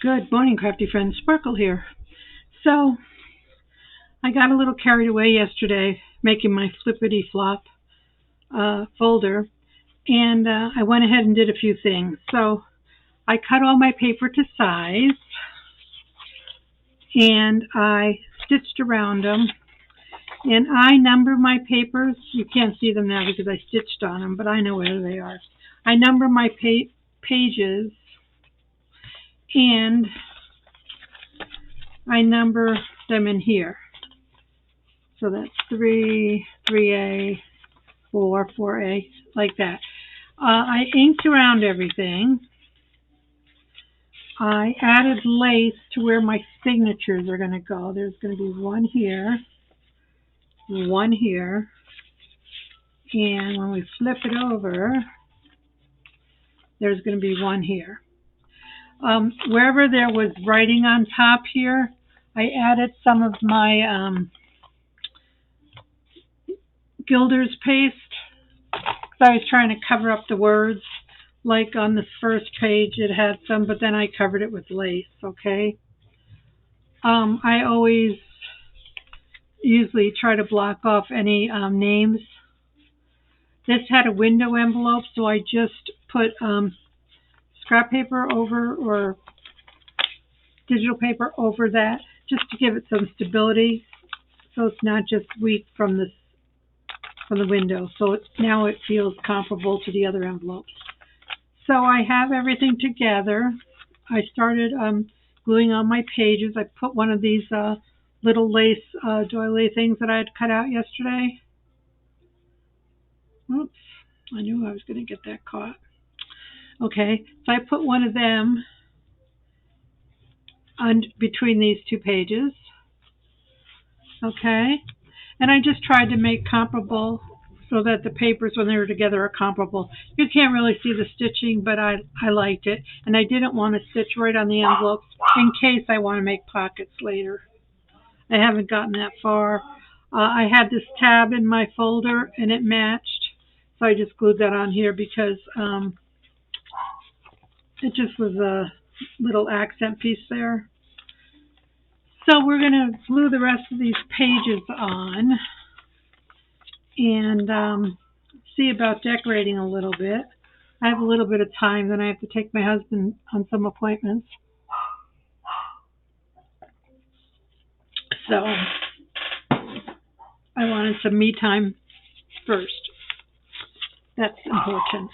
Good morning, Crafty Friends. Sparkle here. So, I got a little carried away yesterday making my flippity-flop folder, and I went ahead and did a few things. So, I cut all my paper to size, and I stitched around them, and I number my papers. You can't see them now because I stitched on them, but I know where they are. I number my pages, and I number them in here. So that's 3, 3A, 4, 4A, like that. I inked around everything. I added lace to where my signatures are going to go. There's going to be one here, and when we flip it over, there's going to be one here. Wherever there was writing on top here, I added some of my Gilder's paste. So I was trying to cover up the words. Like on this first page, it had some, but then I covered it with lace, okay? I always usually try to block off any names. This had a window envelope, so I just put scrap paper over or digital paper over that just to give it some stability so it's not just weak from the window. So now it feels comparable to the other envelopes. So I have everything together. I started gluing on my pages. I put one of these little lace doily things that I had cut out yesterday. Oops, I knew I was going to get that caught. Okay, so I put one of them between these two pages. Okay, and I just tried to make comparable so that the papers, when they were together, are comparable. You can't really see the stitching, but I liked it. And I didn't want to stitch right on the envelopes in case I want to make pockets later. I haven't gotten that far. I had this tab in my folder, and it matched. So I just glued that on here because it just was a little accent piece there. So we're going to glue the rest of these pages on and see about decorating a little bit. I have a little bit of time, then I have to take my husband on some appointments. So I wanted some me time first. That's important.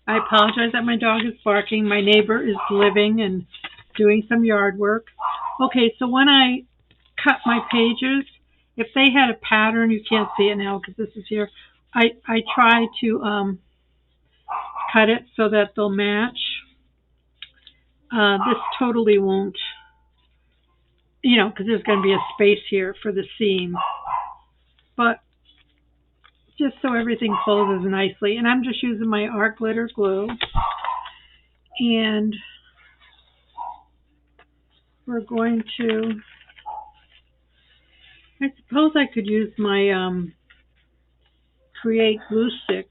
I apologize that my dog is barking. My neighbor is living and doing some yard work. Okay, so when I cut my pages, if they had a pattern, you can't see it now because this is here, I try to cut it so that they'll match. This totally won't, because there's going to be a space here for the seam. But just so everything closes nicely. And I'm just using my art glitter glue. And we're going to, I suppose I could use my Create glue stick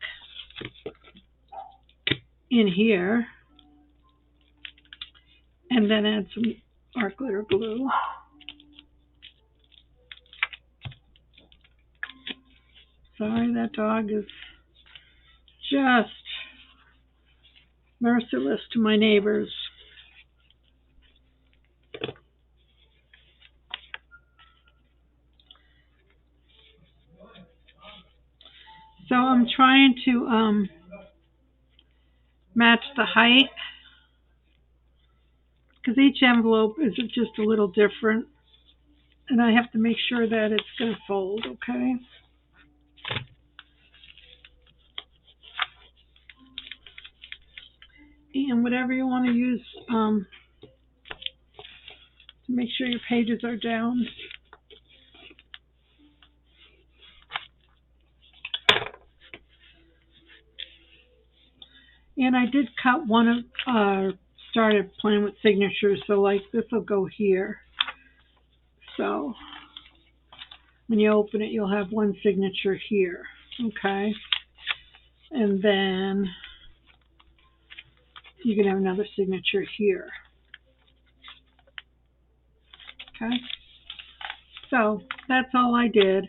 in here. And then add some art glitter glue. Sorry, that dog is just merciless to my neighbors. So I'm trying to match the height because each envelope is just a little different, and I have to make sure that it's going to fold, okay? And whatever you want to use to make sure your pages are down. And I did cut one of, started playing with signatures, so like this will go here. So when you open it, you'll have one signature here, okay? And then you can have another signature here. Okay, so that's all I did.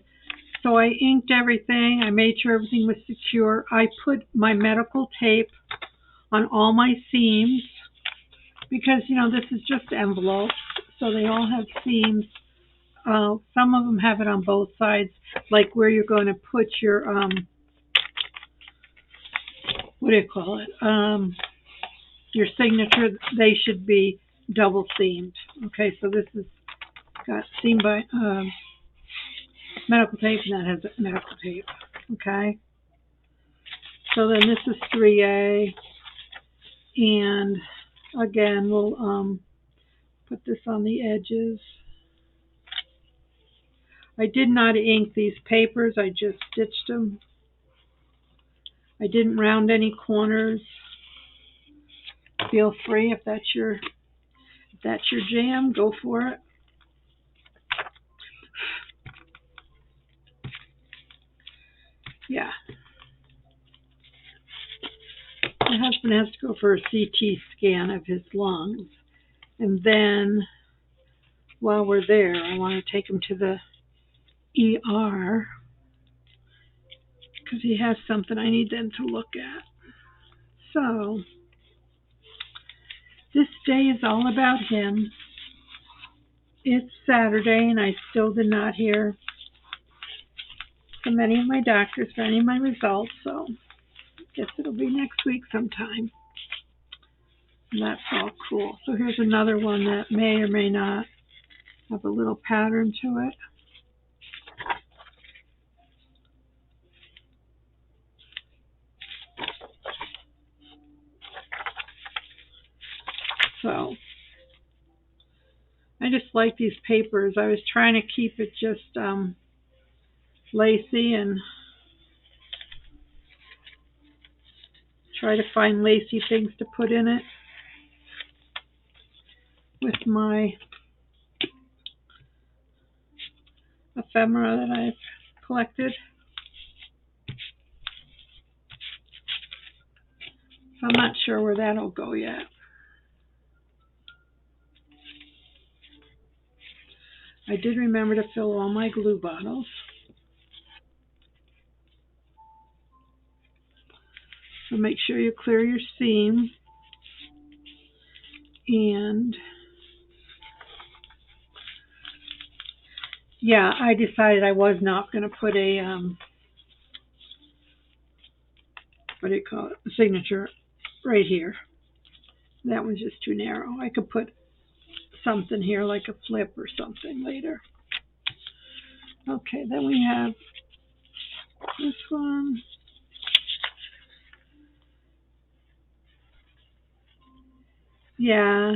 So I inked everything. I made sure everything was secure. I put my medical tape on all my seams because, you know, this is just envelopes, so they all have seams. Some of them have it on both sides, like where you're going to put your, what do you call it? Your signature, they should be double seamed. Okay, so this is got seamed by medical tape, and that has medical tape. Okay, so then this is 3A, and again, we'll put this on the edges. I did not ink these papers, I just stitched them. I didn't round any corners. Feel free, if that's your jam, go for it. Yeah. My husband has to go for a CT scan of his lungs. And then, while we're there, I want to take him to the ER because he has something I need them to look at. So, this day is all about him. It's Saturday, and I still did not hear from any of my doctors for any of my results, so I guess it'll be next week sometime. And that's all cool. So here's another one that may or may not have a little pattern to it. So I just like these papers. I was trying to keep it just lacy and try to find lacy things to put in it with my ephemera that I've collected. So I'm not sure where that'll go yet. I did remember to fill all my glue bottles. So make sure you clear your seam. And yeah, I decided I was not going to put a, what do you call it, a signature right here. That one's just too narrow. I could put something here like a flip or something later. Okay, then we have this one. Yeah.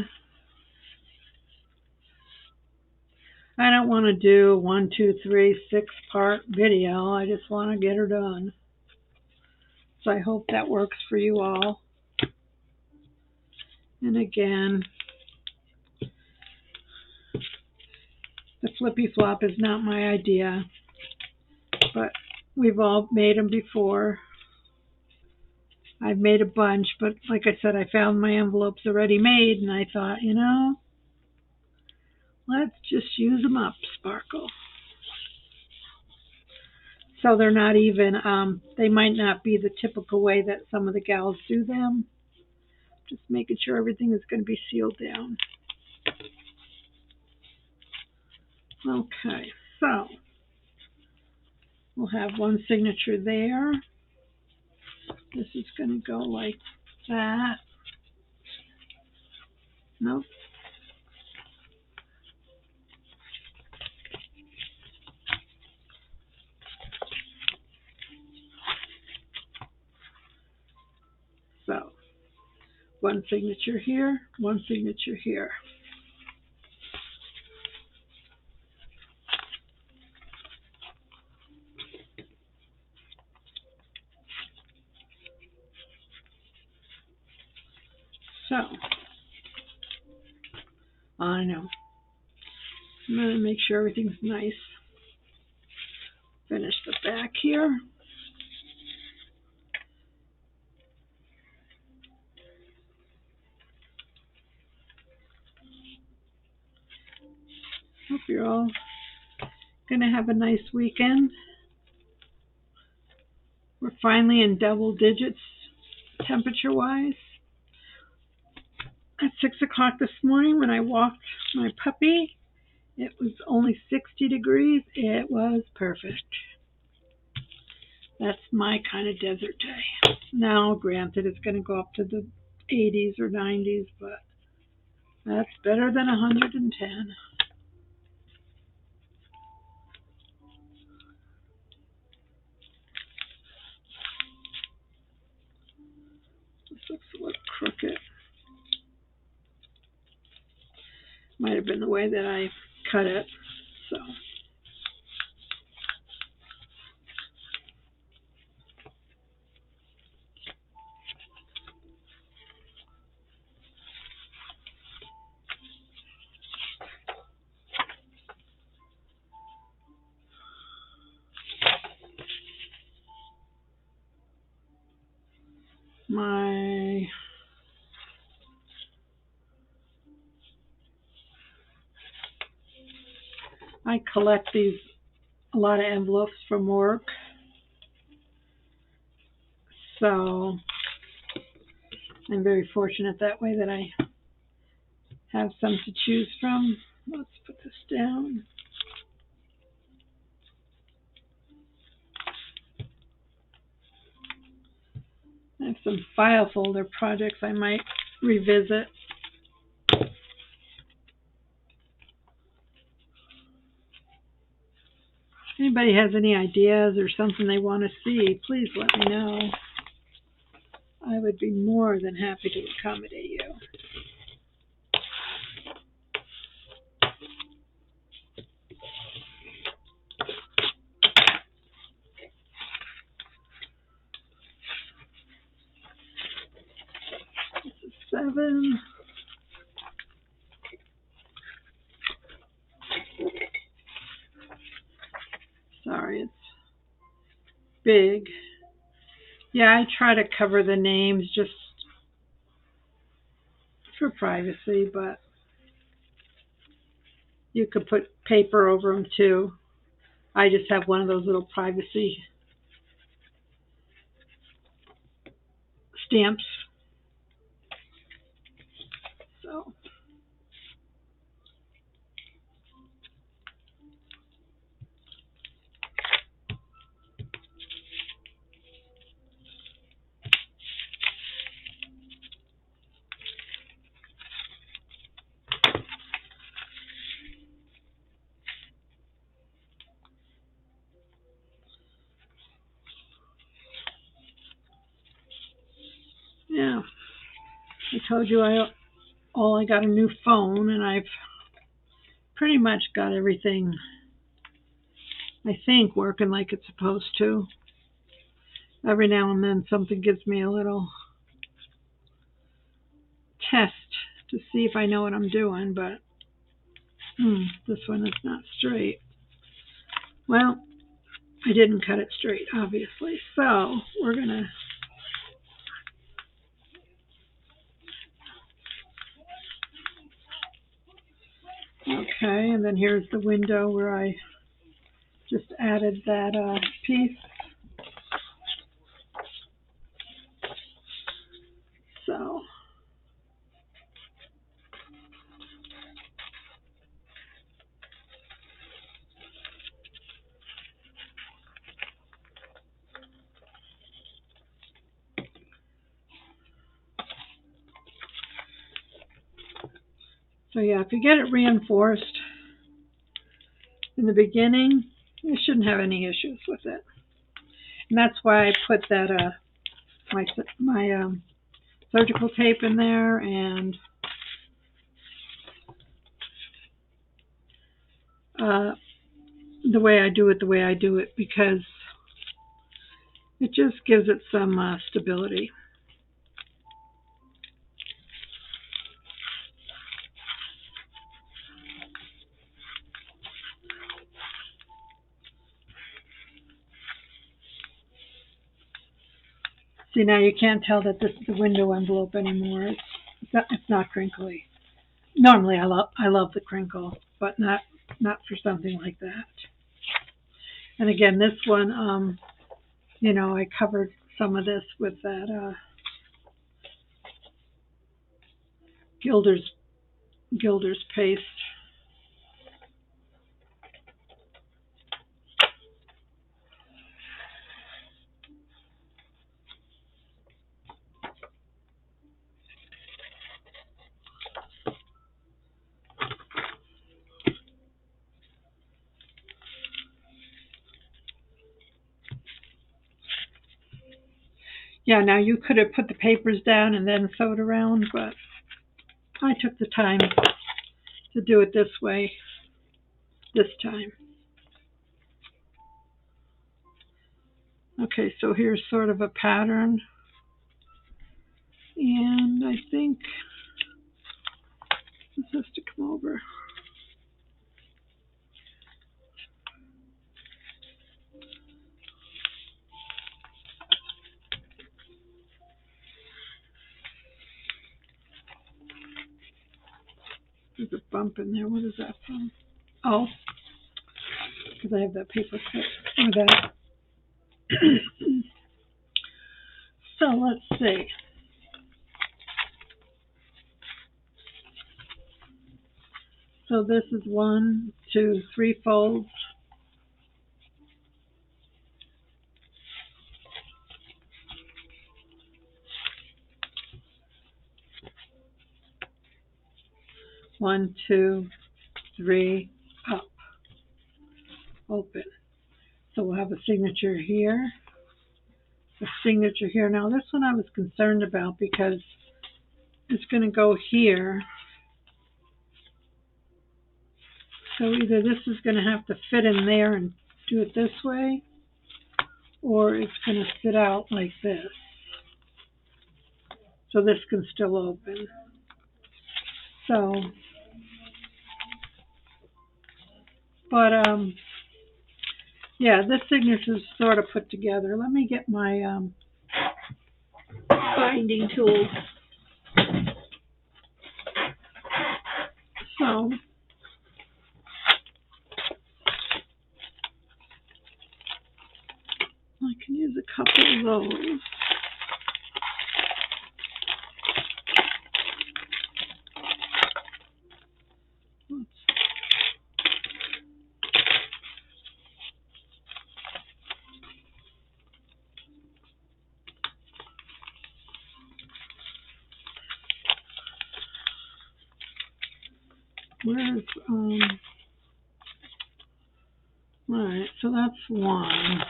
I don't want to do 1, 2, 3, 6-part video. I just want to get her done. So I hope that works for you all. And again, the flippy flop is not my idea, but we've all made them before. I've made a bunch, but like I said, I found my envelopes already made, and I thought, you know, let's just use them up, Sparkle. So they're not even, they might not be the typical way that some of the gals do them. Just making sure everything is going to be sealed down. Okay, so we'll have one signature there. This is going to go like that. Nope. So, one signature here, one signature here. So, I know. I'm going to make sure everything's nice. Finish the back here. you're all going to have a nice weekend. We're finally in double digits temperature-wise. At 6 o'clock this morning when I walked my puppy, it was only 60 degrees. It was perfect. That's my kind of desert day. Now, granted, it's going to go up to the 80s or 90s, but that's better than 110. This looks a little crooked. Might have been the way that I cut it, so. I collect a lot of envelopes from work, so I'm very fortunate that way that I have some to choose from. Let's put this down. I have some file folder projects I might revisit. If anybody has any ideas or something they want to see, please let me know. I would be more than happy to accommodate you. This is 7. Sorry, it's big. Yeah, I try to cover the names just for privacy, but you could put paper over them too. I just have one of those little privacy stamps. So. Yeah, I told you I got a new phone, and I've pretty much got everything, I think, working like it's supposed to. Every now and then something gives me a little test to see if I know what I'm doing, but this one is not straight. Well, I didn't cut it straight, obviously, so we're going to okay, and then here's the window where I just added that piece. So yeah, if you get it reinforced in the beginning, you shouldn't have any issues with it. And that's why I put that my surgical tape in there, and the way I do it, because it just gives it some stability. See, now you can't tell that this is a window envelope anymore. It's not crinkly. Normally I love the crinkle, but not not for something like that. And again, this one, you know, I covered some of this with that Gilder's paste. Yeah, now you could have put the papers down and then sewed around, but I took the time to do it this way this time. Okay, so here's sort of a pattern. And I think this has to come over. There's a bump in there. What is that from? Oh, because I have that paper clip or that. So let's see. So this is 1, 2, 3 folds. One, two, three, up, open. So we'll have a signature here, a signature here. Now this one I was concerned about because it's going to go here. So either this is going to have to fit in there and do it this way, or it's going to sit out like this. So this can still open. So, but yeah, this signature is sort of put together. Let me get my binding tools. So I can use a couple of those. Where's right, so that's one.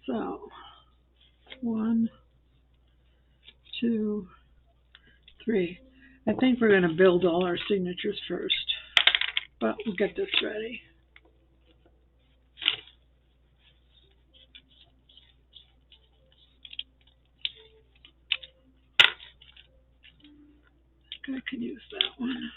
So 1, 2, 3. I think we're going to build all our signatures first, but we'll get this ready. I think I can use that one.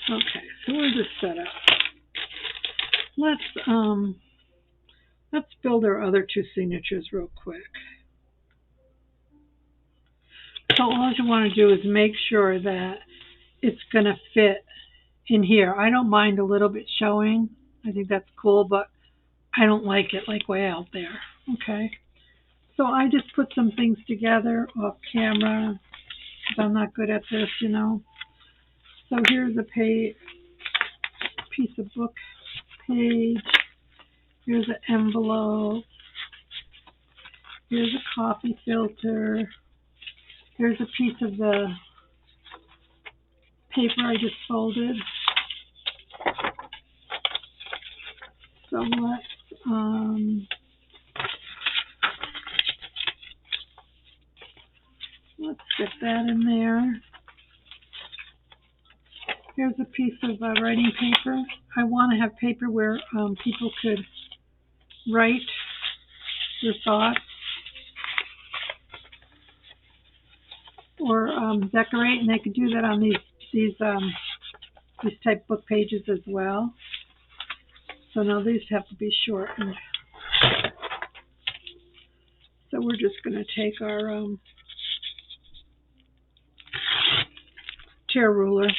Okay, so we're just set up. Let's build our other 2 signatures real quick. So all you want to do is make sure that it's going to fit in here. I don't mind a little bit showing. I think that's cool, but I don't like it like way out there. Okay. So I just put some things together off camera because I'm not good at this, you know. So here's a piece of book page. Here's an envelope. Here's a coffee filter. Here's a piece of the paper I just folded. So let's get that in there. Here's a piece of writing paper. I want to have paper where people could write their thoughts or decorate, and they could do that on these type book pages as well. So now these have to be shortened. So we're just going to take our tear ruler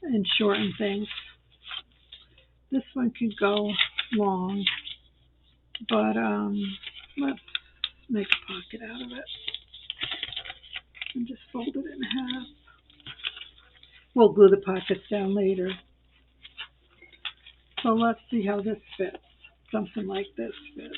and shorten things. This one could go long, but let's make a pocket out of it and just fold it in half. We'll glue the pockets down later. So let's see how this fits. Something like this fits.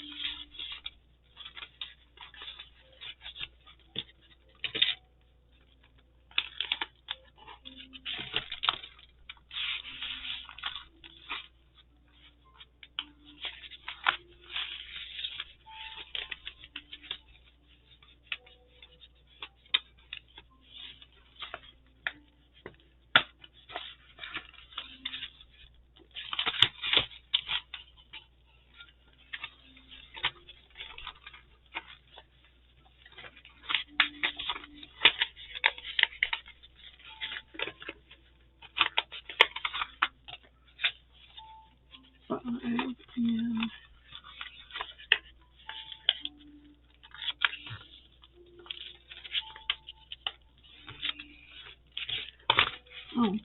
And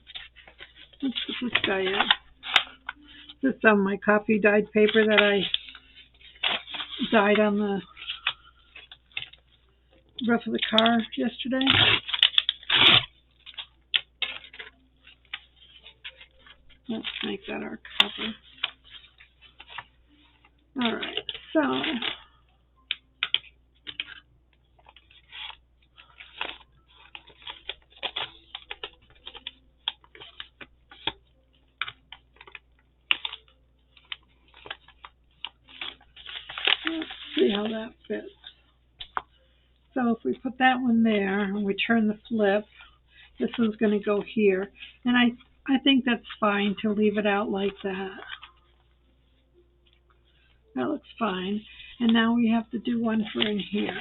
let's put this guy in. This is my coffee dyed paper that I dyed on the roof of the car yesterday. Let's make that our cover. Alright, so let's see how that fits. So if we put that one there and we turn the flip, this one's going to go here. And I think that's fine to leave it out like that. That looks fine. And now we have to do one for in here.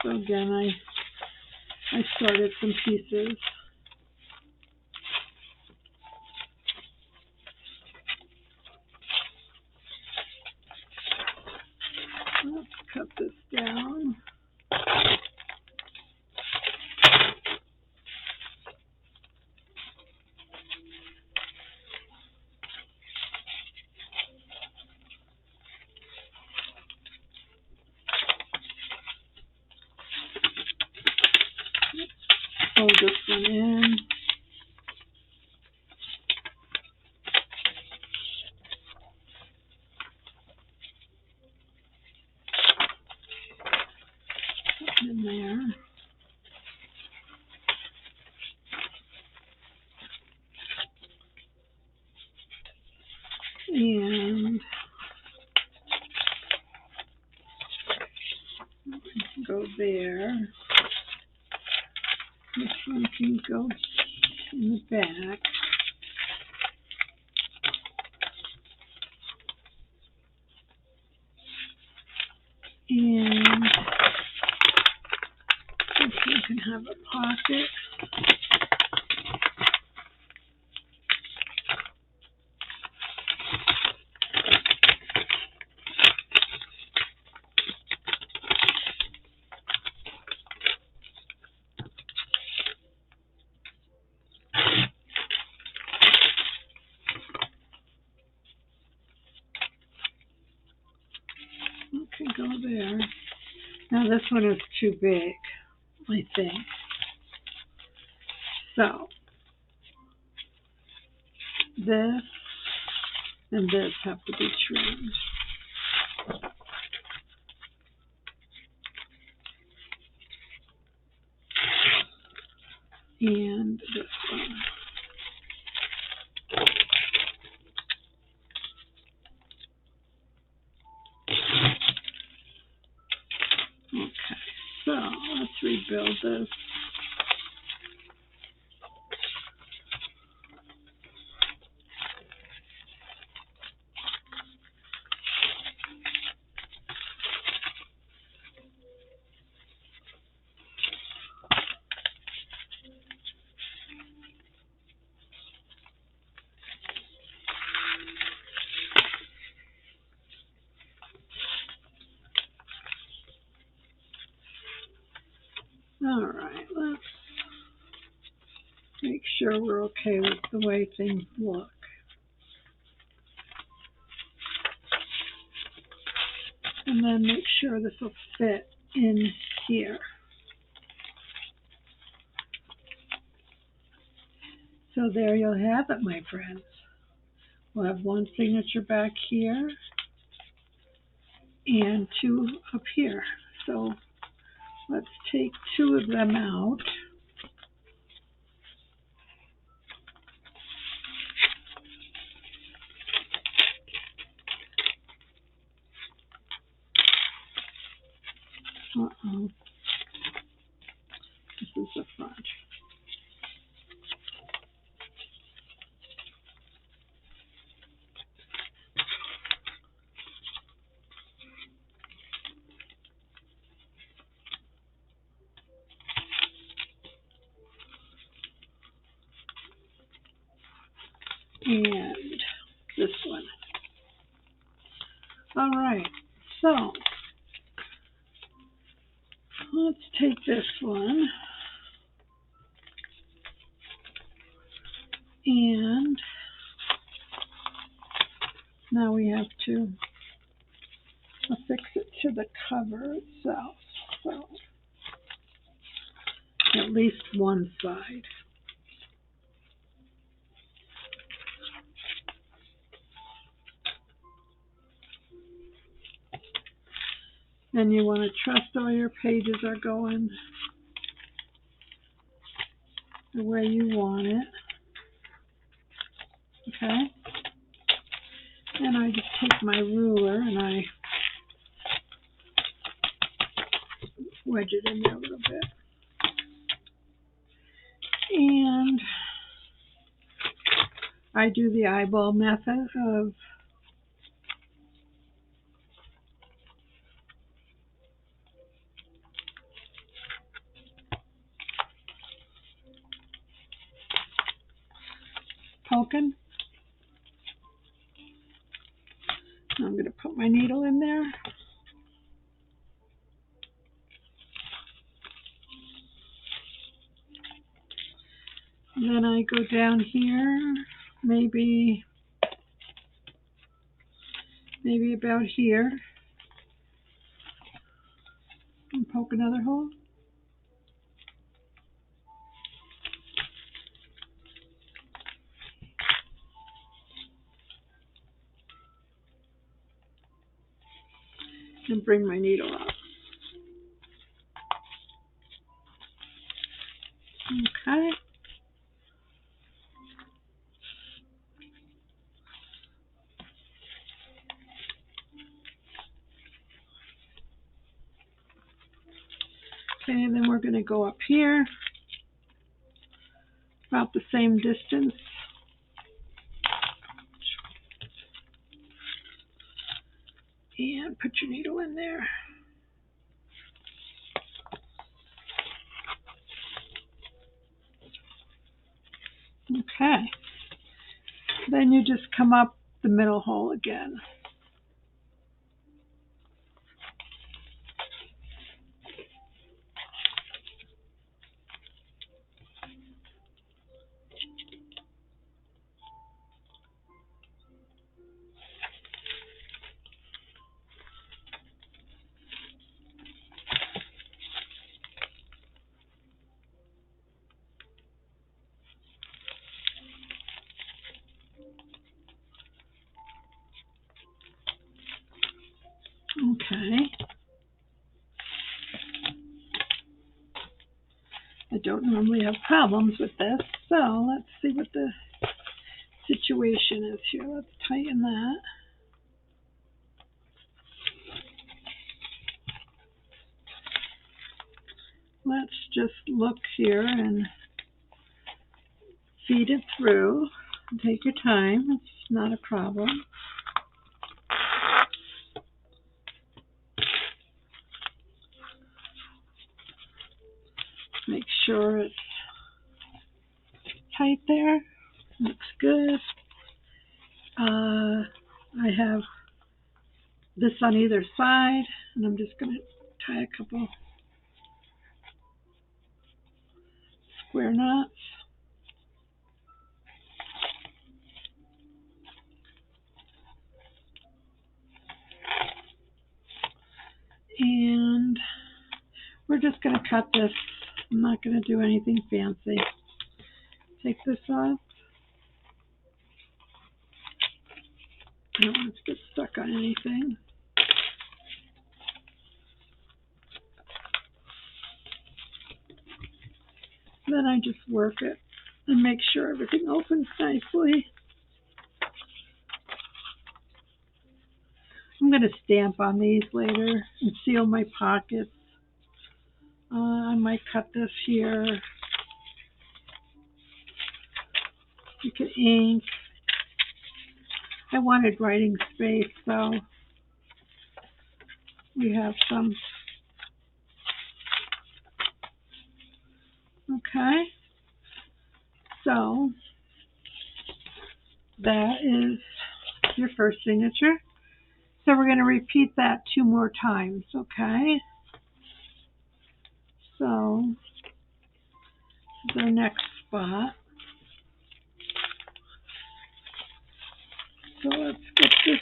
So again, I sorted some pieces. Let's cut this down. Fold this one in. Put it in there. And go there. This one can go in the back. And this one can have a pocket. Okay, go there. Now this one is too big, I think. So this and this have to be trimmed. And this one. Okay, so let's Let's rebuild this. All right, let's make sure we're okay with the way things look. And then make sure this will fit in here. So there you'll have it, my friends. We'll have one signature back here and two up here. So let's take two of them out. Uh-oh. This is the front. And this one. All right, so let's take this one and now we have to affix it to the cover itself. So at least one side. And you want to trust all your pages are going the way you want it. Okay? And I just take my ruler and I wedge it in there a little bit. And I do the eyeball method of poking. I'm going to put my needle in there. Then I go down here, maybe about here, and poke another hole. And bring my needle up. Okay. Okay, and then we're going to go up here, about the same distance. And put your needle in there. Okay. Then you just come up the middle hole again. Okay. I don't normally have problems with this, so let's see what the situation is here. Let's tighten that. let's just look here and feed it through. Take your time, it's not a problem. Make sure it's tight there. Looks good. I have this on either side, and I'm just going to tie a couple square knots. And we're just going to cut this. I'm not going to do anything fancy. Take this off. I don't want it to get stuck on anything. Then I just work it and make sure everything opens nicely. I'm going to stamp on these later and seal my pockets. I might cut this here. You can ink. I wanted writing space, so we have some. Okay. So that is your first signature. So we're going to repeat that 2 more times, okay? So this is our next spot. So let's get this.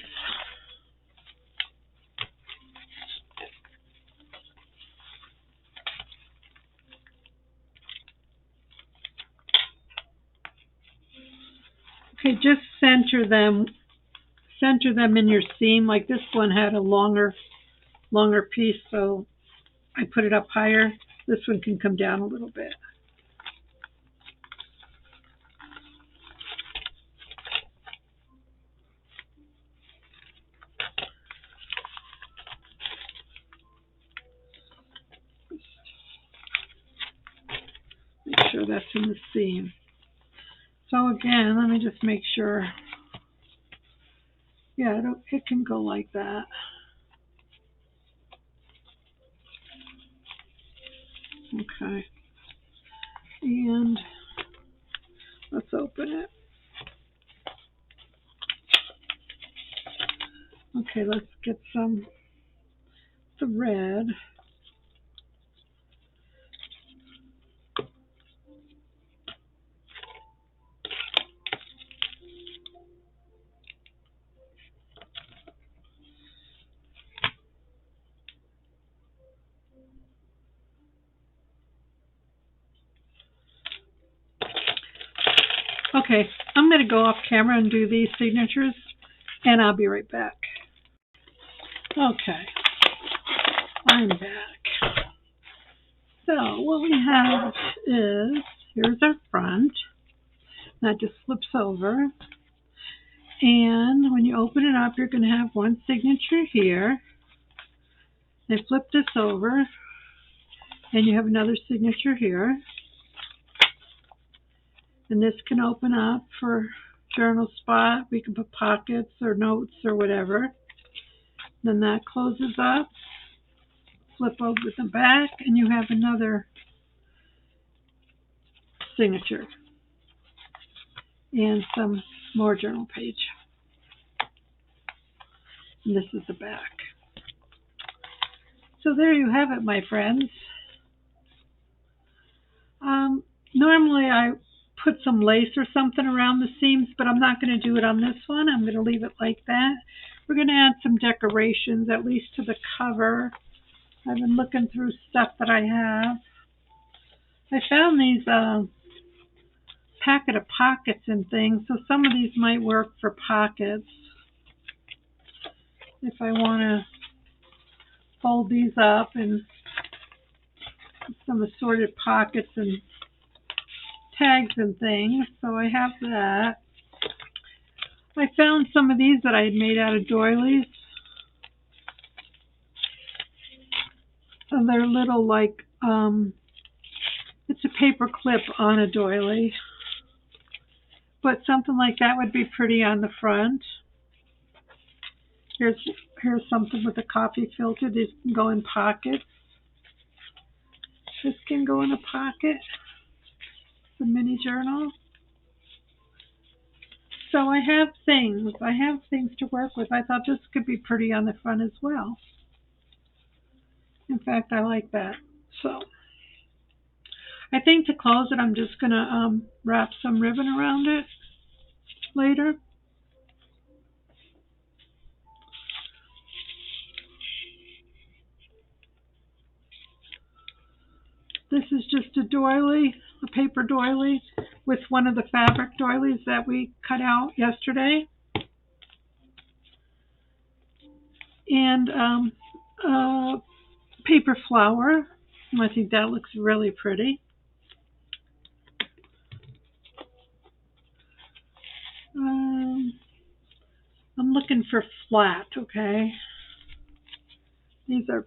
Okay, just center them in your seam. Like this one had a longer piece, so I put it up higher. This one can come down a little bit. Make sure that's in the seam. So again, let me just make sure. Yeah, it can go like that. Okay. And let's open it. Okay, let's get the red. Okay, I'm going to go off camera and do these signatures, and I'll be right back. Okay, I'm back. So what we have is, here's our front. That just flips over. And when you open it up, you're going to have one signature here. They flip this over, and you have another signature here. And this can open up for journal spot. We can put pockets or notes or whatever. Then that closes up. Flip over the back, and you have another signature. And some more journal page. And this is the back. So there you have it, my friends. Normally I put some lace or something around the seams, but I'm not going to do it on this one. I'm going to leave it like that. We're going to add some decorations, at least to the cover. I've been looking through stuff that I have. I found these packet of pockets and things, so some of these might work for pockets. If I want to fold these up and put some assorted pockets and tags and things, so I have that. I found some of these that I had made out of doilies. So they're little like It's a paper clip on a doily. But something like that would be pretty on the front. Here's something with a coffee filter. These can go in pockets. This can go in a pocket. The mini journal. So I have things. To work with. I thought this could be pretty on the front as well. In fact, I like that. So I think to close it, I'm just going to wrap some ribbon around it later. This is just a doily, a paper doily with one of the fabric doilies that we cut out yesterday. And a paper flower. I think that looks really pretty. I'm looking for flat, okay? These are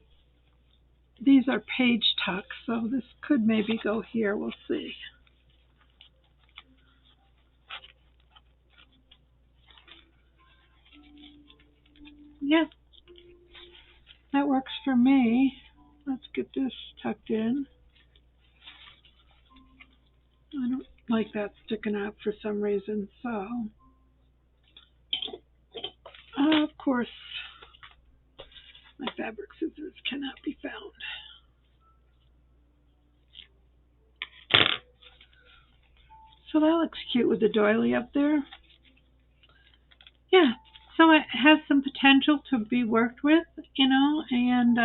page tucks, so this could maybe go here. We'll see. Yeah, that works for me. Let's get this tucked in. I don't like that sticking out for some reason, so of course my fabric scissors cannot be found. So that looks cute with the doily up there. Yeah, so it has some potential to be worked with, you know, and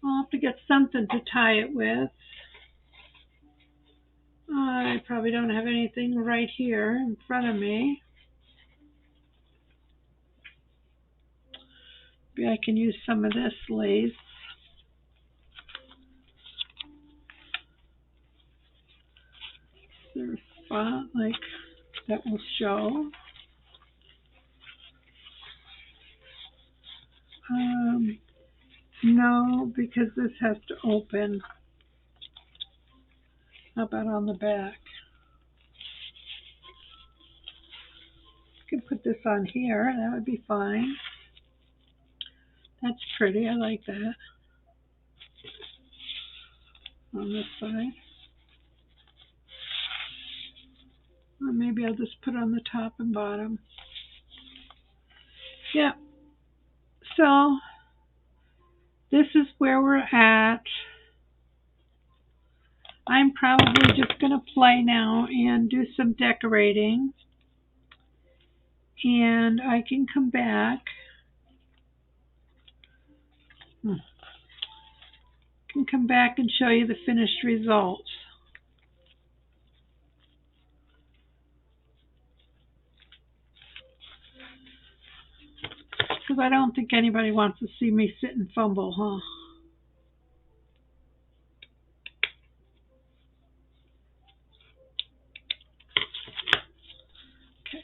I'll have to get something to tie it with. I probably don't have anything right here in front of me. Maybe I can use some of this lace. There's a spot like that will show. No, because this has to open. How about on the back? I could put this on here. That would be fine. That's pretty. I like that. On this side. Or maybe I'll just put it on the top and bottom. Yeah. So this is where we're at. I'm probably just going to play now and do some decorating. And I can come back. And show you the finished results. Because I don't think anybody wants to see me sit and fumble, huh? Okay.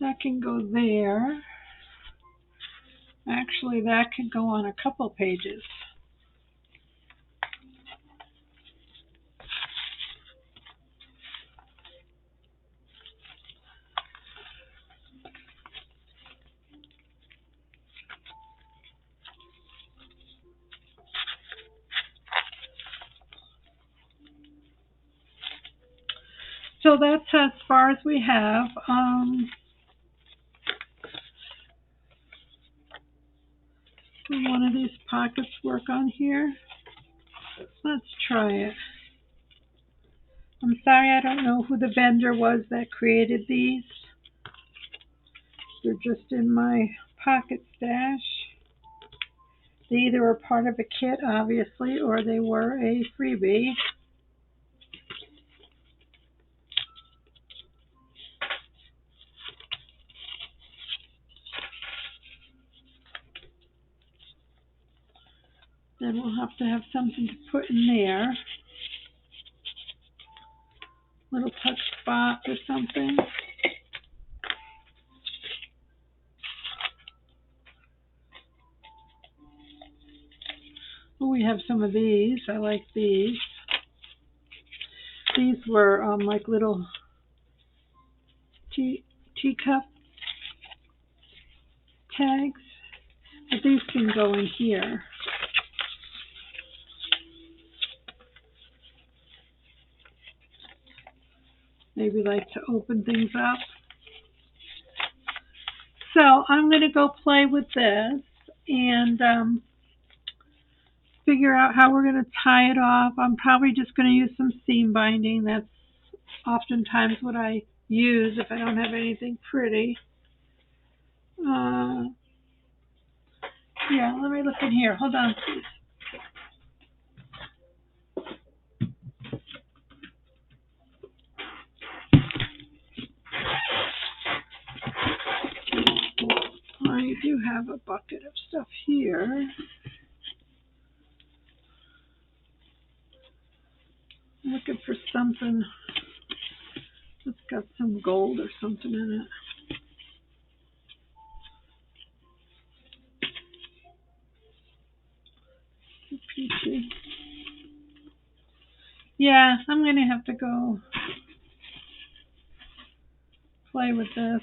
That can go there. Actually, that could go on a couple pages. So that's as far as we have. Will one of these pockets work on here? Let's try it. I'm sorry, I don't know who the vendor was that created these. They're just in my pocket stash. They either were part of a kit, obviously, or they were a freebie. Then we'll have to have something to put in there. Little tuck spot or something. Oh, we have some of these. I like these. These were like little teacup tags. But these can go in here. Maybe like to open things up. So I'm going to go play with this and figure out how we're going to tie it off. I'm probably just going to use some seam binding. That's oftentimes what I use if I don't have anything pretty. Yeah, let me look in here. Hold on, please. I do have a bucket of stuff here. I'm looking for something that's got some gold or something in it. Too peachy. Yeah, I'm going to have to go play with this.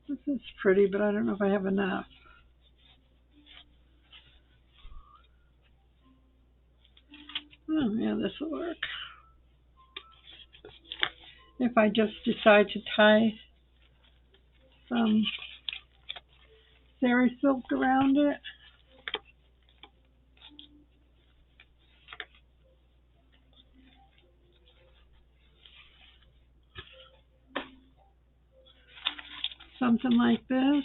This is pretty, but I don't know if I have enough. Oh, yeah, this will work. If I just decide to tie some sari silk around it. Something like this.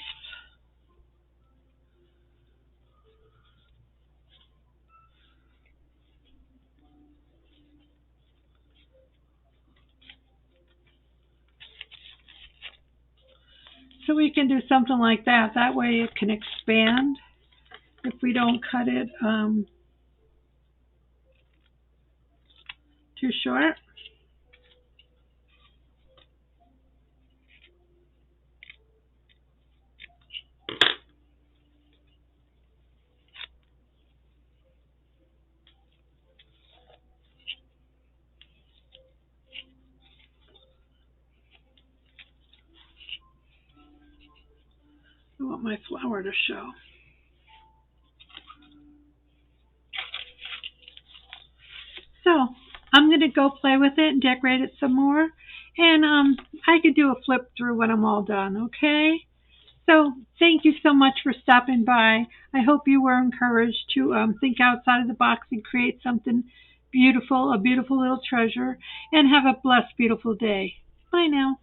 So we can do something like that. That way it can expand if we don't cut it too short. I want my flower to show. So I'm going to go play with it and decorate it some more. And I could do a flip through when I'm all done, okay? So thank you so much for stopping by. I hope you were encouraged to think outside of the box and create something beautiful, a beautiful little treasure. And have a blessed, beautiful day. Bye now.